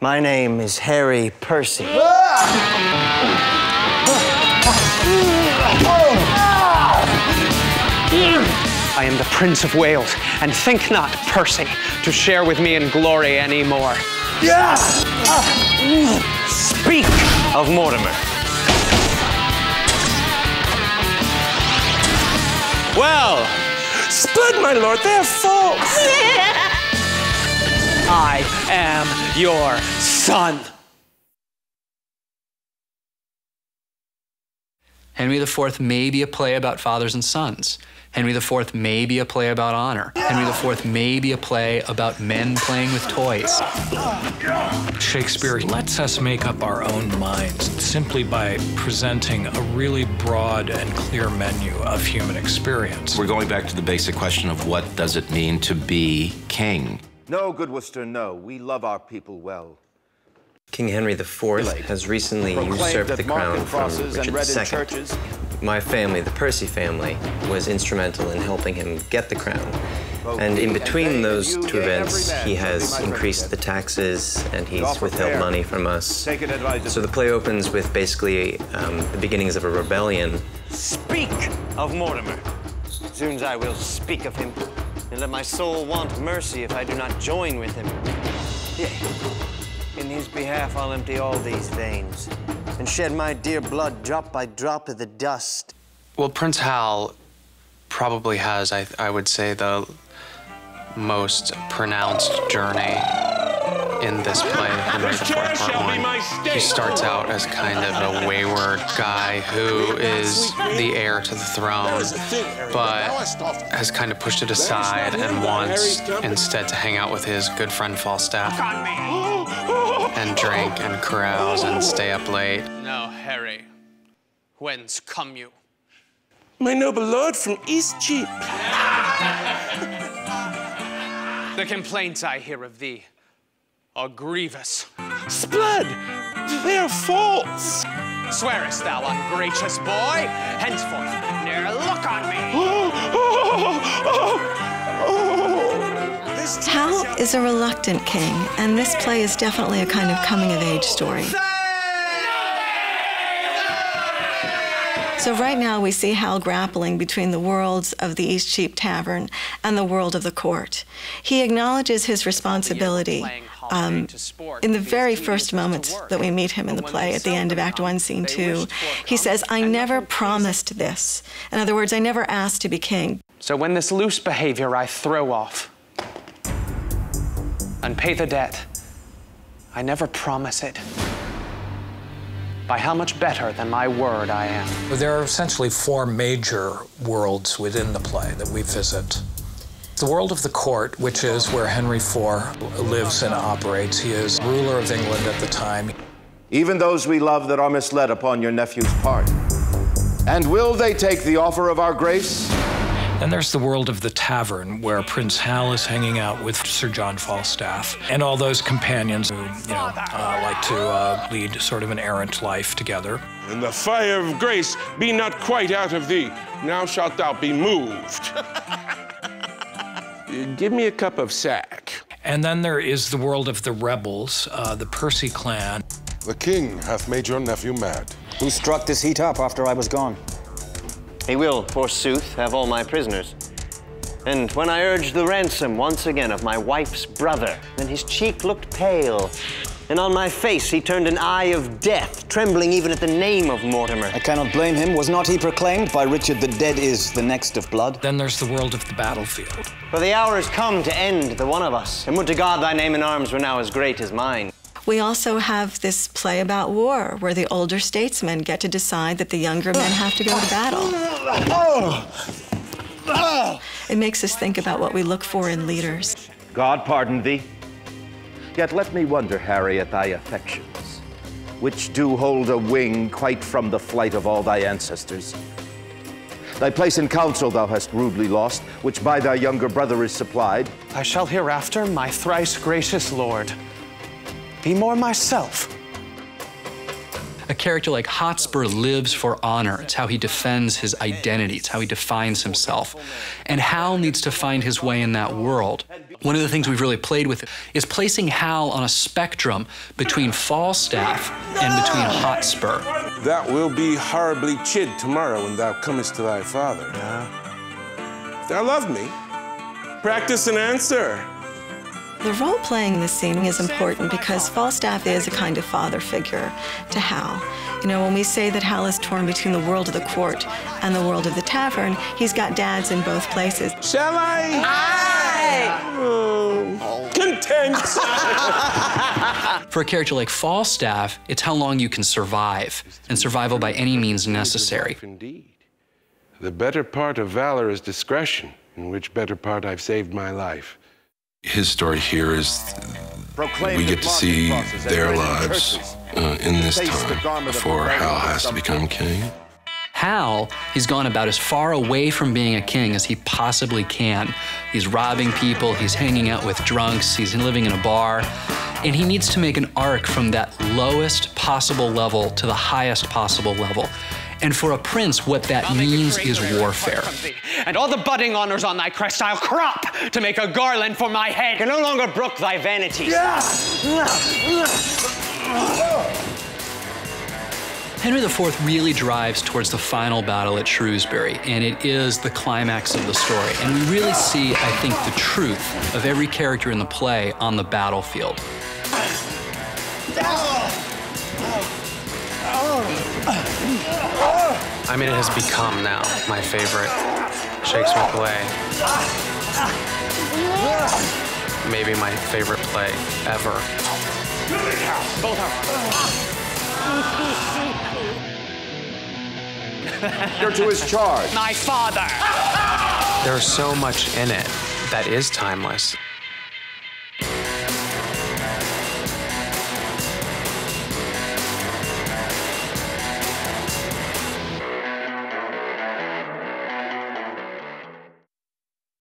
My name is Harry Percy. I am the Prince of Wales, and think not, Percy, to share with me in glory any more. Speak of Mortimer. Well, Spud, my lord, they're false. I am your son. Henry IV may be a play about fathers and sons. Henry IV may be a play about honor. Henry IV may be a play about men playing with toys. Shakespeare lets us make up our own minds simply by presenting a really broad and clear menu of human experience. We're going back to the basic question of what does it mean to be king? No, good Worcester, no. We love our people well. King Henry IV has recently usurped the crown from Richard II. My family, the Percy family, was instrumental in helping him get the crown. And in between those two events, he has increased the taxes and he's withheld money from us. So the play opens with basically the beginnings of a rebellion. Speak of Mortimer. Soon I will speak of him, and let my soul want mercy if I do not join with him. Yea, in his behalf I'll empty all these veins and shed my dear blood drop by drop of the dust. Well, Prince Hal probably has, I would say, the most pronounced journey in this play, Henry IV Part 1. He starts out as kind of a wayward guy who is the heir to the throne, but has kind of pushed it aside and wants instead to hang out with his good friend Falstaff and drink and carouse and stay up late. Now, Harry, whence come you? My noble lord from Eastcheap. The complaints I hear of thee are grievous. Spud, they are false. Swearest thou, ungracious boy? Henceforth, ne'er look on me. Hal is a reluctant king, and this play is definitely a kind of coming-of-age story. So right now we see Hal grappling between the worlds of the Eastcheap Tavern and the world of the court. He acknowledges his responsibility in the very first moments that we meet him in the play, at the end of Act 1, Scene 2. He says, I never promised this. In other words, I never asked to be king. So when this loose behavior I throw off and pay the debt, I never promise it. By how much better than my word I am. There are essentially four major worlds within the play that we visit. The world of the court, which is where Henry IV lives and operates. He is ruler of England at the time. Even those we love that are misled upon your nephew's part. And will they take the offer of our grace? Then there's the world of the tavern, where Prince Hal is hanging out with Sir John Falstaff and all those companions who, like to lead sort of an errant life together. And the fire of grace be not quite out of thee. Now shalt thou be moved. Give me a cup of sack. And then there is the world of the rebels, the Percy clan. The king hath made your nephew mad. Who struck this heat up after I was gone? He will, forsooth, have all my prisoners. And when I urged the ransom once again of my wife's brother, then his cheek looked pale, and on my face he turned an eye of death, trembling even at the name of Mortimer. I cannot blame him. Was not he proclaimed by Richard the dead is the next of blood? Then there's the world of the battlefield. For the hour is come to end the one of us, and would to God thy name in arms were now as great as mine. We also have this play about war, where the older statesmen get to decide that the younger men have to go to battle. It makes us think about what we look for in leaders. God pardon thee. Yet let me wonder, Harry, at thy affections, which do hold a wing quite from the flight of all thy ancestors. Thy place in council thou hast rudely lost, which by thy younger brother is supplied. I shall hereafter, my thrice gracious lord, be more myself. A character like Hotspur lives for honor. It's how he defends his identity. It's how he defines himself. And Hal needs to find his way in that world. One of the things we've really played with is placing Hal on a spectrum between Falstaff and between Hotspur. That will be horribly chid tomorrow when thou comest to thy father. Thou love me. Practice and answer. The role playing in this scene is important because Falstaff is a kind of father figure to Hal. You know, when we say that Hal is torn between the world of the court and the world of the tavern, he's got dads in both places. Shall I? Aye! Oh, content! For a character like Falstaff, it's how long you can survive, and survival by any means necessary. Indeed. The better part of valor is discretion, in which better part I've saved my life. His story here is we get to see their lives in this time before Hal has to become king. Hal, he's gone about as far away from being a king as he possibly can. He's robbing people, he's hanging out with drunks, he's living in a bar, and he needs to make an arc from that lowest possible level to the highest possible level. And for a prince, what that means is warfare. And all the budding honors on thy crest I'll crop to make a garland for my head. Can no longer brook thy vanities. Henry IV really drives towards the final battle at Shrewsbury, and it is the climax of the story. And we really see, I think, the truth of every character in the play on the battlefield. I mean, it has become now my favorite Shakespeare play. Maybe my favorite play ever. You're to his charge. My father! There's so much in it that is timeless.